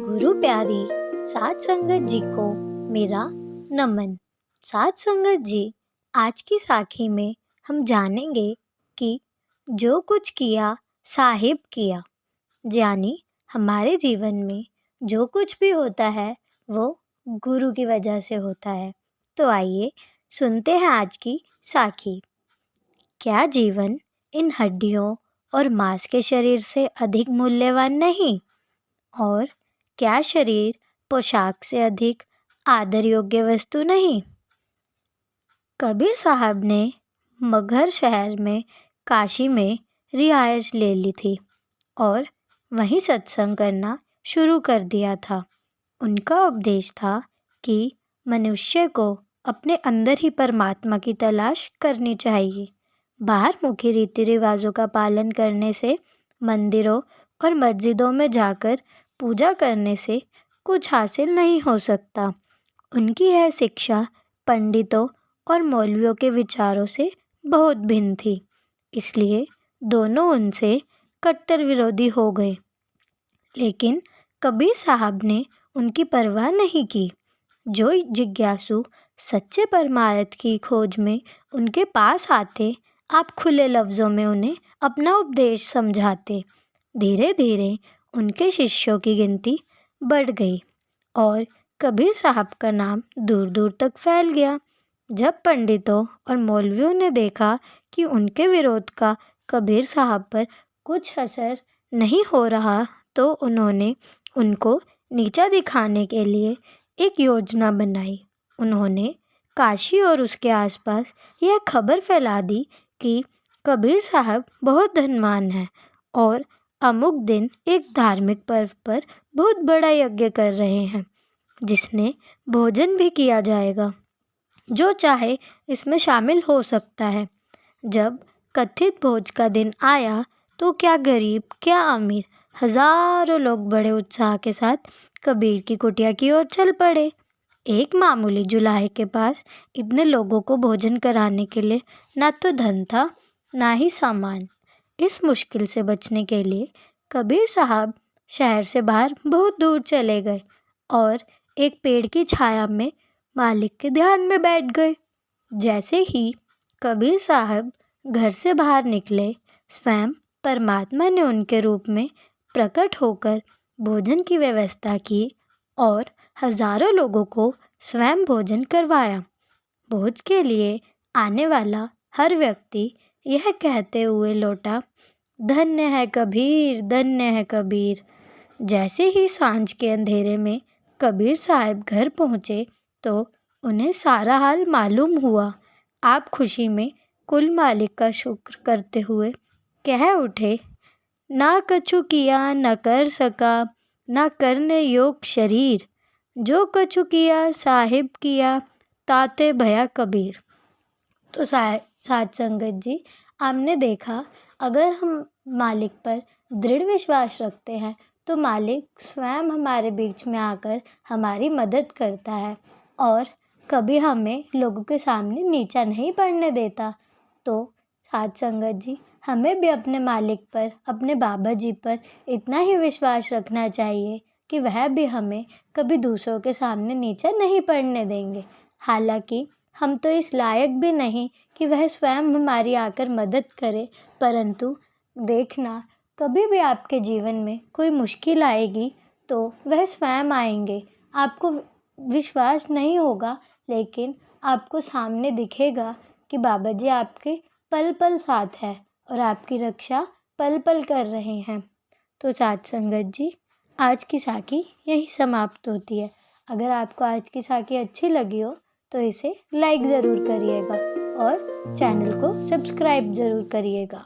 गुरु प्यारी साध संगत जी को मेरा नमन। साध संगत जी, आज की साखी में हम जानेंगे कि जो कुछ किया साहिब किया, यानी हमारे जीवन में जो कुछ भी होता है वो गुरु की वजह से होता है। तो आइए सुनते हैं आज की साखी। क्या जीवन इन हड्डियों और मांस के शरीर से अधिक मूल्यवान नहीं? और क्या शरीर पोशाक से अधिक आदर योग्य वस्तु नहीं? कबीर साहब ने मगहर शहर में काशी में रिहायश ले ली थी और वहीं सत्संग करना शुरू कर दिया था। उनका उपदेश था कि मनुष्य को अपने अंदर ही परमात्मा की तलाश करनी चाहिए। बाहर मुखी रीति रिवाजों का पालन करने से, मंदिरों और मस्जिदों में जाकर पूजा करने से कुछ हासिल नहीं हो सकता। उनकी यह शिक्षा पंडितों और मौलवियों के विचारों से बहुत भिन्न थी, इसलिए दोनों उनसे कट्टर विरोधी हो गए। लेकिन कबीर साहब ने उनकी परवाह नहीं की। जो जिज्ञासु सच्चे परमार्थ की खोज में उनके पास आते, आप खुले लफ्ज़ों में उन्हें अपना उपदेश समझाते। धीरे धीरे उनके शिष्यों की गिनती बढ़ गई और कबीर साहब का नाम दूर दूर तक फैल गया। जब पंडितों और मौलवियों ने देखा कि उनके विरोध का कबीर साहब पर कुछ असर नहीं हो रहा, तो उन्होंने उनको नीचा दिखाने के लिए एक योजना बनाई। उन्होंने काशी और उसके आसपास यह खबर फैला दी कि कबीर साहब बहुत धनवान हैं और अमुक दिन एक धार्मिक पर्व पर बहुत बड़ा यज्ञ कर रहे हैं, जिसमें भोजन भी किया जाएगा। जो चाहे इसमें शामिल हो सकता है। जब कथित भोज का दिन आया तो क्या गरीब क्या अमीर, हजारों लोग बड़े उत्साह के साथ कबीर की कुटिया की ओर चल पड़े। एक मामूली जुलाहे के पास इतने लोगों को भोजन कराने के लिए ना तो धन था, ना ही सामान। इस मुश्किल से बचने के लिए कबीर साहब शहर से बाहर बहुत दूर चले गए और एक पेड़ की छाया में मालिक के ध्यान में बैठ गए। जैसे ही कबीर साहब घर से बाहर निकले, स्वयं परमात्मा ने उनके रूप में प्रकट होकर भोजन की व्यवस्था की और हजारों लोगों को स्वयं भोजन करवाया। भोज के लिए आने वाला हर व्यक्ति यह कहते हुए लौटा, धन्य है कबीर, धन्य है कबीर। जैसे ही सांझ के अंधेरे में कबीर साहब घर पहुँचे तो उन्हें सारा हाल मालूम हुआ। आप खुशी में कुल मालिक का शुक्र करते हुए कह उठे, ना कछु किया न कर सका, ना करने योग शरीर, जो कछु किया साहिब किया, ताते भया कबीर। तो साध संगत जी, आपने देखा, अगर हम मालिक पर दृढ़ विश्वास रखते हैं तो मालिक स्वयं हमारे बीच में आकर हमारी मदद करता है और कभी हमें लोगों के सामने नीचा नहीं पड़ने देता। तो साध संगत जी, हमें भी अपने मालिक पर, अपने बाबा जी पर इतना ही विश्वास रखना चाहिए कि वह भी हमें कभी दूसरों के सामने नीचा नहीं पड़ने देंगे। हालांकि हम तो इस लायक भी नहीं कि वह स्वयं हमारी आकर मदद करे, परंतु देखना, कभी भी आपके जीवन में कोई मुश्किल आएगी तो वह स्वयं आएंगे। आपको विश्वास नहीं होगा, लेकिन आपको सामने दिखेगा कि बाबा जी आपके पल पल साथ है और आपकी रक्षा पल पल कर रहे हैं। तो साध संगत जी, आज की साखी यही समाप्त होती है। अगर आपको आज की साखी अच्छी लगी हो तो इसे लाइक ज़रूर करिएगा और चैनल को सब्सक्राइब ज़रूर करिएगा।